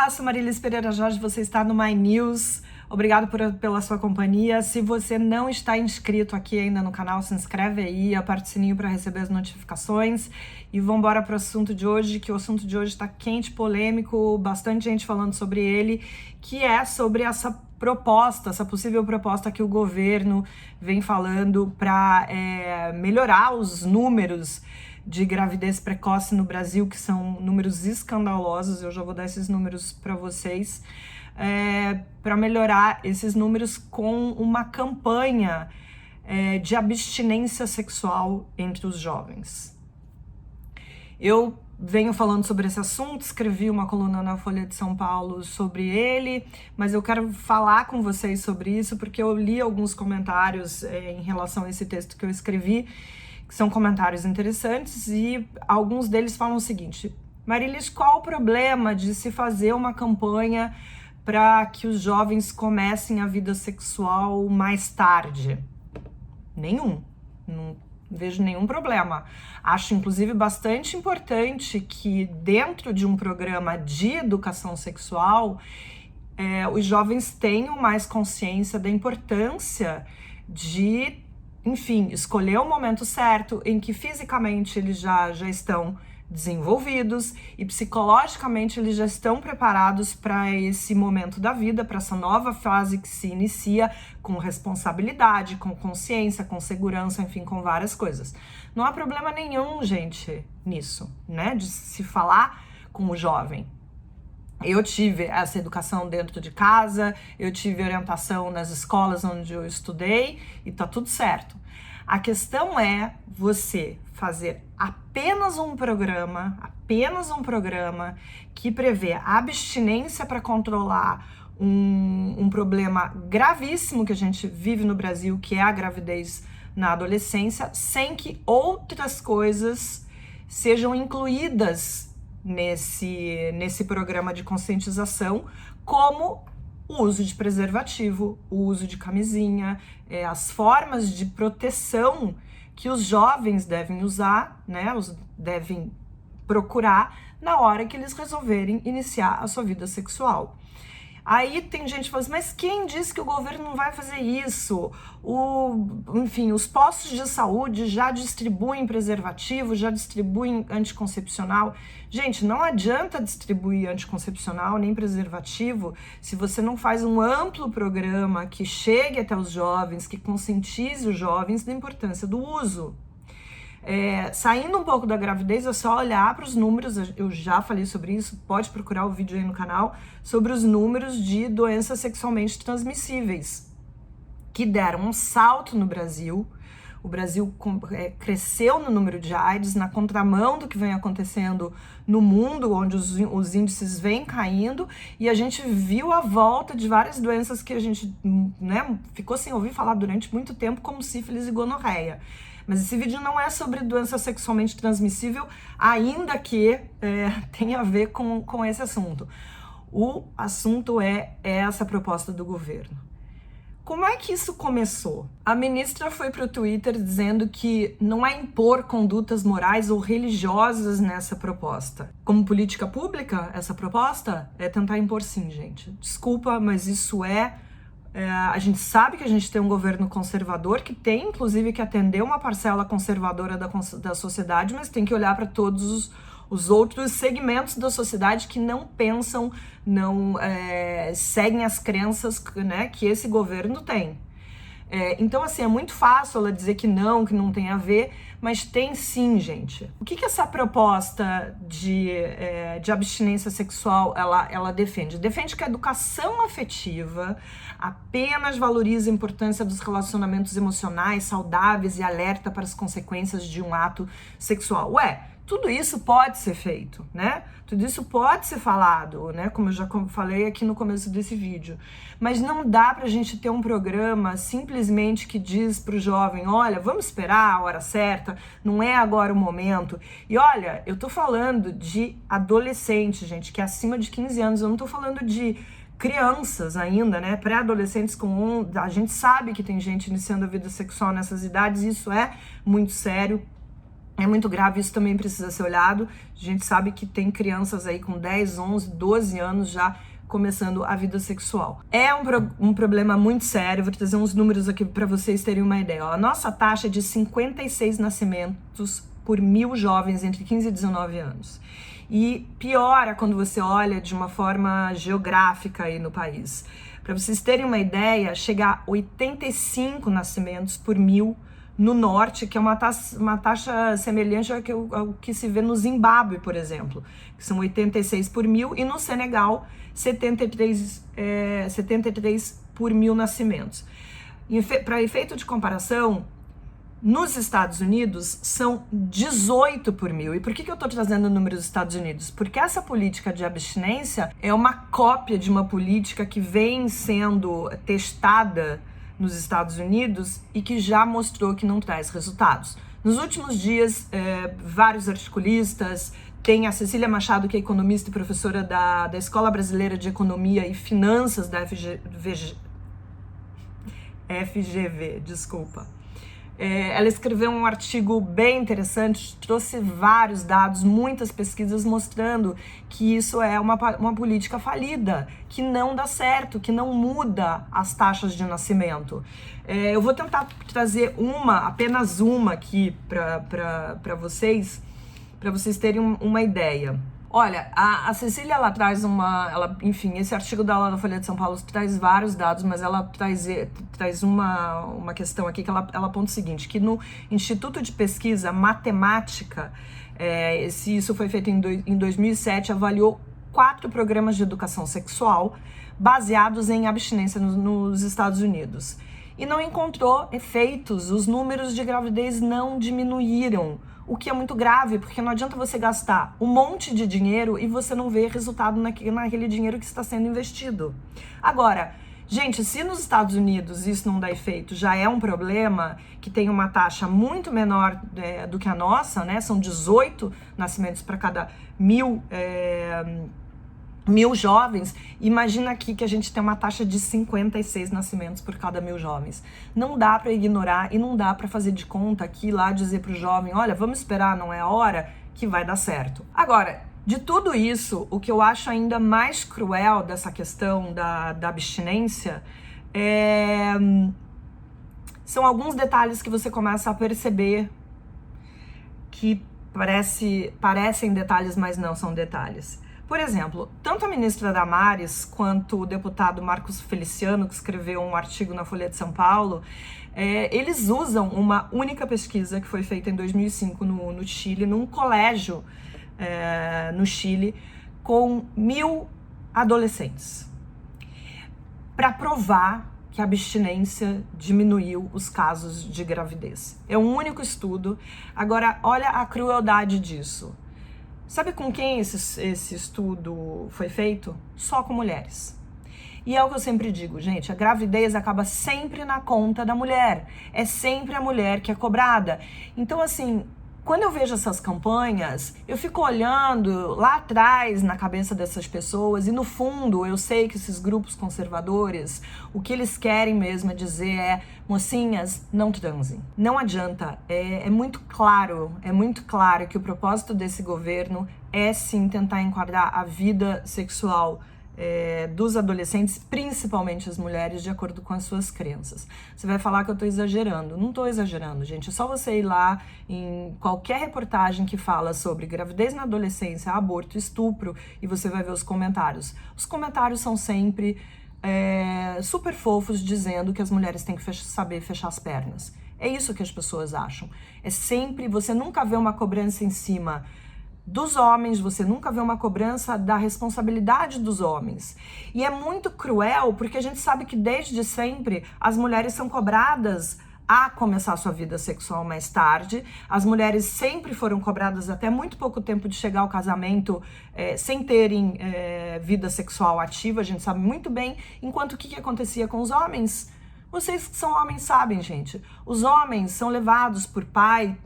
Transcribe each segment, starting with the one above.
Olá, sou Marilis Pereira Jorge, você está no My News. Obrigado pela sua companhia. Se você não está inscrito aqui ainda no canal, se inscreve aí, aperta o sininho para receber as notificações. E vamos embora para o assunto de hoje, que o assunto de hoje está quente, polêmico, bastante gente falando sobre ele, que é sobre essa proposta, essa possível proposta que o governo vem falando para melhorar os números de gravidez precoce no Brasil, que são números escandalosos. Eu já vou dar esses números para vocês, para melhorar esses números com uma campanha de abstinência sexual entre os jovens. Eu venho falando sobre esse assunto, escrevi uma coluna na Folha de São Paulo sobre ele, mas eu quero falar com vocês sobre isso porque eu li alguns comentários em relação a esse texto que eu escrevi, que são comentários interessantes, e alguns deles falam o seguinte: Marilis, qual o problema de se fazer uma campanha para que os jovens comecem a vida sexual mais tarde? Nenhum. Não vejo nenhum problema. Acho, inclusive, bastante importante que dentro de um programa de educação sexual, os jovens tenham mais consciência da importância de, enfim, escolher o momento certo em que fisicamente eles já estão desenvolvidos e psicologicamente eles já estão preparados para esse momento da vida, para essa nova fase que se inicia com responsabilidade, com consciência, com segurança, enfim, com várias coisas. Não há problema nenhum, gente, nisso, né, de se falar com o jovem. Eu tive essa educação dentro de casa, eu tive orientação nas escolas onde eu estudei e tá tudo certo. A questão é você fazer apenas um programa que prevê a abstinência para controlar um problema gravíssimo que a gente vive no Brasil, que é a gravidez na adolescência, sem que outras coisas sejam incluídas nesse programa de conscientização, como o uso de preservativo, o uso de camisinha, as formas de proteção que os jovens devem usar, né, devem procurar na hora que eles resolverem iniciar a sua vida sexual. Aí tem gente que fala assim, mas quem disse que o governo não vai fazer isso? Enfim, os postos de saúde já distribuem preservativo, já distribuem anticoncepcional. Gente, não adianta distribuir anticoncepcional nem preservativo se você não faz um amplo programa que chegue até os jovens, que conscientize os jovens da importância do uso. Saindo um pouco da gravidez, é só olhar para os números, eu já falei sobre isso, pode procurar o vídeo aí no canal, sobre os números de doenças sexualmente transmissíveis, que deram um salto no Brasil. O Brasil cresceu no número de AIDS, na contramão do que vem acontecendo no mundo, onde os índices vêm caindo, e a gente viu a volta de várias doenças que a gente, né, ficou sem ouvir falar durante muito tempo, como sífilis e gonorreia. Mas esse vídeo não é sobre doença sexualmente transmissível, ainda que tenha a ver com esse assunto. O assunto é essa proposta do governo. Como é que isso começou? A ministra foi para o Twitter dizendo que não é impor condutas morais ou religiosas nessa proposta. Como política pública, essa proposta é tentar impor, sim, gente. Desculpa, mas isso a gente sabe que a gente tem um governo conservador que tem, inclusive, que atender uma parcela conservadora da sociedade, mas tem que olhar para todos os outros segmentos da sociedade que não pensam, não seguem as crenças, né, que esse governo tem. Então, assim, é muito fácil ela dizer que não tem a ver, mas tem sim, gente. O que essa proposta de abstinência sexual ela defende? Defende que a educação afetiva apenas valoriza a importância dos relacionamentos emocionais saudáveis e alerta para as consequências de um ato sexual. Tudo isso pode ser feito, né? Tudo isso pode ser falado, né? Como eu já falei aqui no começo desse vídeo. Mas não dá pra gente ter um programa simplesmente que diz pro jovem, olha, vamos esperar a hora certa, não é agora o momento. E olha, eu tô falando de adolescente, gente, que é acima de 15 anos, eu não tô falando de crianças ainda, né, pré-adolescentes a gente sabe que tem gente iniciando a vida sexual nessas idades, isso é muito sério. É muito grave, isso também precisa ser olhado. A gente sabe que tem crianças aí com 10, 11, 12 anos já começando a vida sexual. É um problema muito sério. Vou trazer uns números aqui para vocês terem uma ideia. A nossa taxa é de 56 nascimentos por 1.000 jovens entre 15 e 19 anos. E piora quando você olha de uma forma geográfica aí no país. Para vocês terem uma ideia, chega a 85 nascimentos por 1.000 no norte, que é uma taxa semelhante ao que se vê no Zimbábue, por exemplo, que são 86 por 1.000, e no Senegal, 73 por 1.000 nascimentos. Para efeito de comparação, nos Estados Unidos são 18 por 1.000. E por que eu estou trazendo o número dos Estados Unidos? Porque essa política de abstinência é uma cópia de uma política que vem sendo testada nos Estados Unidos e que já mostrou que não traz resultados. Nos últimos dias, vários articulistas, tem a Cecília Machado, que é economista e professora da Escola Brasileira de Economia e Finanças da FGV, desculpa. Ela escreveu um artigo bem interessante, trouxe vários dados, muitas pesquisas mostrando que isso é uma política falida, que não dá certo, que não muda as taxas de nascimento. Eu vou tentar trazer apenas uma aqui para vocês terem uma ideia. Olha, a Cecília, ela traz enfim, esse artigo dela na Folha de São Paulo traz vários dados, mas ela traz uma questão aqui que ela aponta o seguinte, que no Instituto de Pesquisa Matemática, isso foi feito em 2007, avaliou 4 programas de educação sexual baseados em abstinência nos Estados Unidos. E não encontrou efeitos, os números de gravidez não diminuíram, o que é muito grave, porque não adianta você gastar um monte de dinheiro e você não ver resultado naquele dinheiro que está sendo investido. Agora, gente, se nos Estados Unidos isso não dá efeito, já é um problema, que tem uma taxa muito menor do que a nossa, né? São 18 nascimentos para cada 1.000 jovens, imagina aqui que a gente tem uma taxa de 56 nascimentos por cada 1.000 jovens. Não dá para ignorar e não dá para fazer de conta aqui lá dizer para o jovem, olha, vamos esperar, não é a hora que vai dar certo. Agora, de tudo isso, o que eu acho ainda mais cruel dessa questão da abstinência são alguns detalhes que você começa a perceber que parecem detalhes, mas não são detalhes. Por exemplo, tanto a ministra Damares quanto o deputado Marcos Feliciano, que escreveu um artigo na Folha de São Paulo, eles usam uma única pesquisa que foi feita em 2005 no Chile, num colégio no Chile, com 1.000 adolescentes, para provar que a abstinência diminuiu os casos de gravidez. É um único estudo. Agora, olha a crueldade disso. Sabe com quem esse estudo foi feito? Só com mulheres. E é o que eu sempre digo, gente, a gravidez acaba sempre na conta da mulher. É sempre a mulher que é cobrada. Então, assim, quando eu vejo essas campanhas, eu fico olhando lá atrás na cabeça dessas pessoas e no fundo eu sei que esses grupos conservadores, o que eles querem mesmo é dizer mocinhas, não transem. Não adianta, é muito claro que o propósito desse governo é sim tentar enquadrar a vida sexual dos adolescentes, principalmente as mulheres, de acordo com as suas crenças. Você vai falar que eu tô exagerando. Não tô exagerando, gente. É só você ir lá em qualquer reportagem que fala sobre gravidez na adolescência, aborto, estupro, e você vai ver os comentários. Os comentários são sempre super fofos, dizendo que as mulheres têm que saber fechar as pernas. É isso que as pessoas acham. É sempre, você nunca vê uma cobrança em cima dos homens, você nunca vê uma cobrança da responsabilidade dos homens. E é muito cruel, porque a gente sabe que desde sempre as mulheres são cobradas a começar a sua vida sexual mais tarde. As mulheres sempre foram cobradas até muito pouco tempo de chegar ao casamento sem terem vida sexual ativa, a gente sabe muito bem. Enquanto o que acontecia com os homens? Vocês que são homens sabem, gente. Os homens são levados por pai,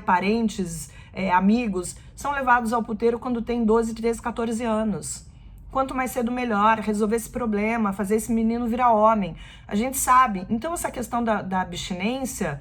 parentes, amigos, são levados ao puteiro quando tem 12, 13, 14 anos. Quanto mais cedo, melhor. Resolver esse problema, fazer esse menino virar homem. A gente sabe. Então, essa questão da abstinência,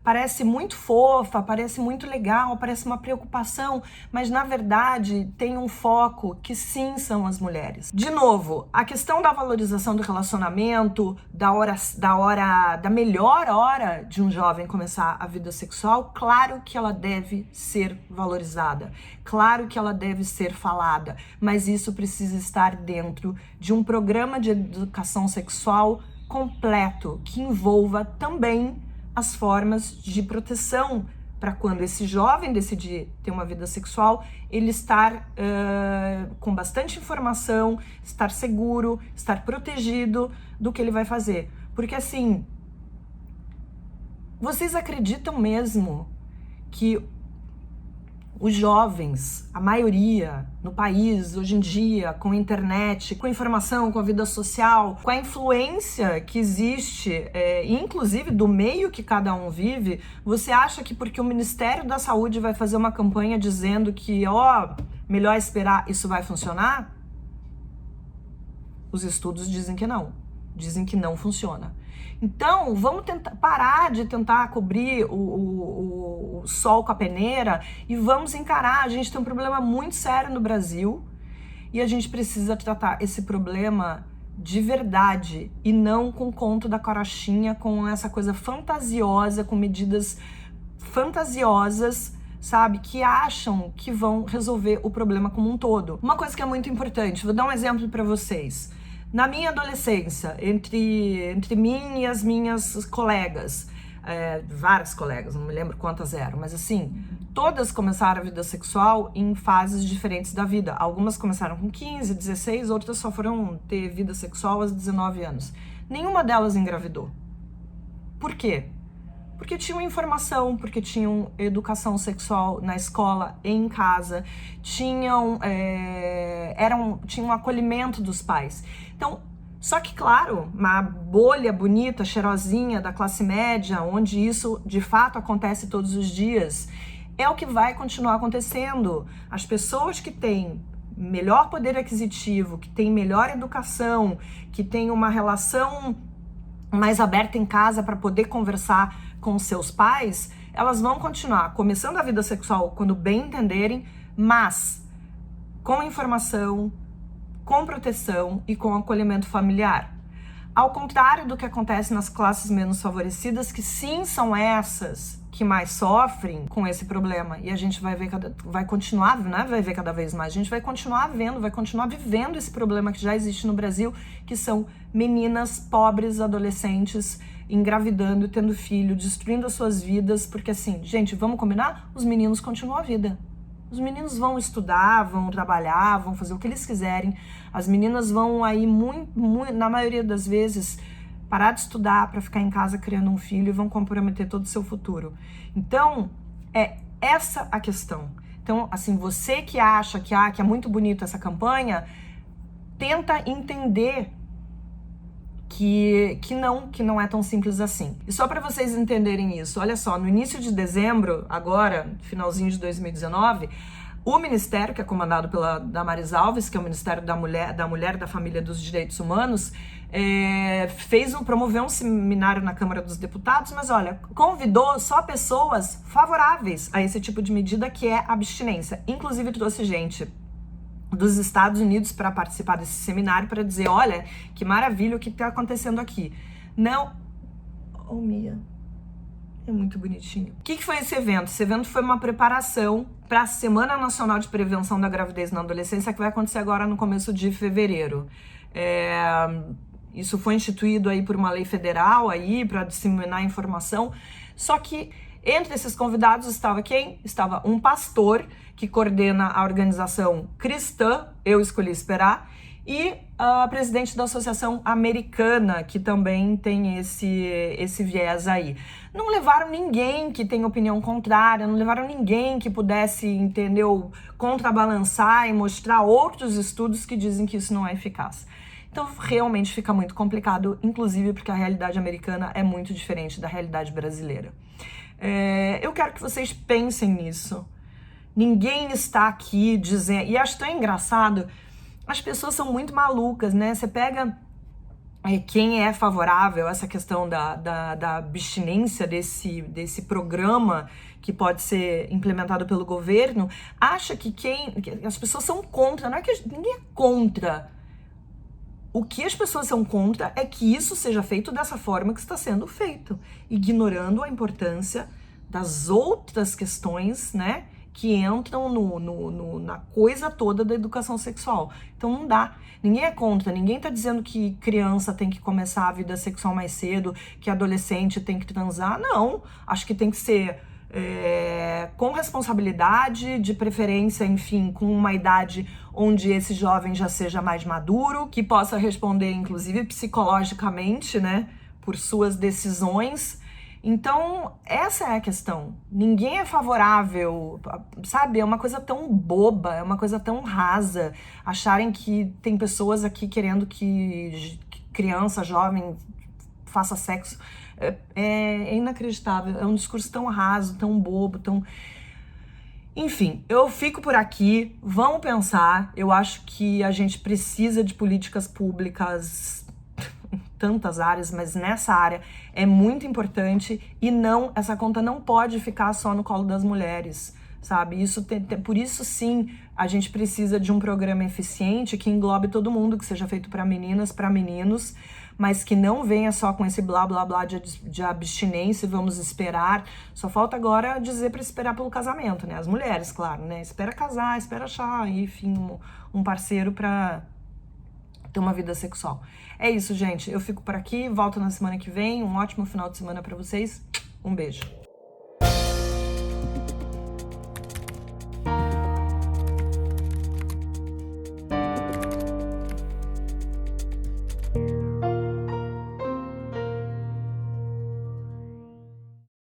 parece muito fofa, parece muito legal, parece uma preocupação, mas na verdade tem um foco que sim são as mulheres. De novo, a questão da valorização do relacionamento, da melhor hora de um jovem começar a vida sexual, claro que ela deve ser valorizada, claro que ela deve ser falada, mas isso precisa estar dentro de um programa de educação sexual completo, que envolva também as formas de proteção para quando esse jovem decidir ter uma vida sexual, ele estar com bastante informação, estar seguro, estar protegido do que ele vai fazer. Porque assim, vocês acreditam mesmo que os jovens, a maioria no país, hoje em dia, com a internet, com a informação, com a vida social, com a influência que existe, inclusive do meio que cada um vive, você acha que porque o Ministério da Saúde vai fazer uma campanha dizendo que, melhor esperar, isso vai funcionar? Os estudos dizem que não funciona. Então, vamos parar de tentar cobrir o sol com a peneira e vamos encarar. A gente tem um problema muito sério no Brasil e a gente precisa tratar esse problema de verdade e não com conto da carochinha, com essa coisa fantasiosa, com medidas fantasiosas, sabe, que acham que vão resolver o problema como um todo. Uma coisa que é muito importante, vou dar um exemplo para vocês. Na minha adolescência, entre mim e as minhas colegas, várias colegas, não me lembro quantas eram, mas assim, todas começaram a vida sexual em fases diferentes da vida. Algumas começaram com 15, 16, outras só foram ter vida sexual aos 19 anos. Nenhuma delas engravidou. Por quê? Porque tinham informação, porque tinham educação sexual na escola, em casa, tinham acolhimento dos pais. Então, só que claro, uma bolha bonita, cheirosinha da classe média, onde isso de fato acontece todos os dias, é o que vai continuar acontecendo. As pessoas que têm melhor poder aquisitivo, que têm melhor educação, que têm uma relação mais aberta em casa para poder conversar com seus pais, elas vão continuar começando a vida sexual quando bem entenderem, mas com informação, com proteção e com acolhimento familiar. Ao contrário do que acontece nas classes menos favorecidas, que sim são essas que mais sofrem com esse problema, e a gente vai continuar, né? Vai ver cada vez mais, a gente vai continuar vivendo esse problema que já existe no Brasil, que são meninas pobres, adolescentes, engravidando, tendo filho, destruindo as suas vidas, porque assim, gente, vamos combinar? Os meninos continuam a vida. Os meninos vão estudar, vão trabalhar, vão fazer o que eles quiserem. As meninas vão aí, na maioria das vezes, parar de estudar para ficar em casa criando um filho e vão comprometer todo o seu futuro. Então, é essa a questão. Então, assim, você que acha que é muito bonito essa campanha, tenta entender que não é tão simples assim. E só para vocês entenderem isso, olha só, no início de dezembro, agora, finalzinho de 2019, o Ministério, que é comandado pela Damares Alves, que é o Ministério da Mulher, da Família e dos Direitos Humanos, promoveu um seminário na Câmara dos Deputados, mas olha, convidou só pessoas favoráveis a esse tipo de medida, que é abstinência. Inclusive trouxe gente dos Estados Unidos para participar desse seminário, para dizer, olha, que maravilha o que está acontecendo aqui. Não... Oh, Mia, é muito bonitinho. O que foi esse evento? Esse evento foi uma preparação para a Semana Nacional de Prevenção da Gravidez na Adolescência, que vai acontecer agora no começo de fevereiro. Isso foi instituído aí por uma lei federal aí para disseminar informação, só que entre esses convidados estava quem? Estava um pastor que coordena a organização cristã, Eu Escolhi Esperar, e a presidente da Associação Americana, que também tem esse viés aí. Não levaram ninguém que tem opinião contrária, não levaram ninguém que pudesse, entendeu, contrabalançar e mostrar outros estudos que dizem que isso não é eficaz. Então realmente fica muito complicado, inclusive porque a realidade americana é muito diferente da realidade brasileira. Eu quero que vocês pensem nisso. Ninguém está aqui dizendo... E acho tão engraçado, as pessoas são muito malucas, né? Você pega quem é favorável a essa questão da abstinência desse programa que pode ser implementado pelo governo, acha que as pessoas são contra. Não é que ninguém é contra. O que as pessoas são contra é que isso seja feito dessa forma que está sendo feito, ignorando a importância das outras questões, né, que entram na coisa toda da educação sexual. Então não dá. Ninguém é contra, ninguém tá dizendo que criança tem que começar a vida sexual mais cedo, que adolescente tem que transar. Não, acho que tem que ser com responsabilidade, de preferência, enfim, com uma idade onde esse jovem já seja mais maduro, que possa responder, inclusive, psicologicamente, né, por suas decisões. Então, essa é a questão. Ninguém é favorável, sabe? É uma coisa tão boba, é uma coisa tão rasa. Acharem que tem pessoas aqui querendo que criança, jovem, faça sexo. É inacreditável. É um discurso tão raso, tão bobo, tão... Enfim, eu fico por aqui. Vamos pensar. Eu acho que a gente precisa de políticas públicas tantas áreas, mas nessa área é muito importante e não, essa conta não pode ficar só no colo das mulheres, sabe? Isso por isso sim, a gente precisa de um programa eficiente que englobe todo mundo, que seja feito para meninas, para meninos, mas que não venha só com esse blá blá blá de abstinência, vamos esperar. Só falta agora dizer para esperar pelo casamento, né? As mulheres, claro, né? Espera casar, espera achar, enfim, um parceiro para ter uma vida sexual. É isso, gente. Eu fico por aqui, volto na semana que vem. Um ótimo final de semana para vocês. Um beijo.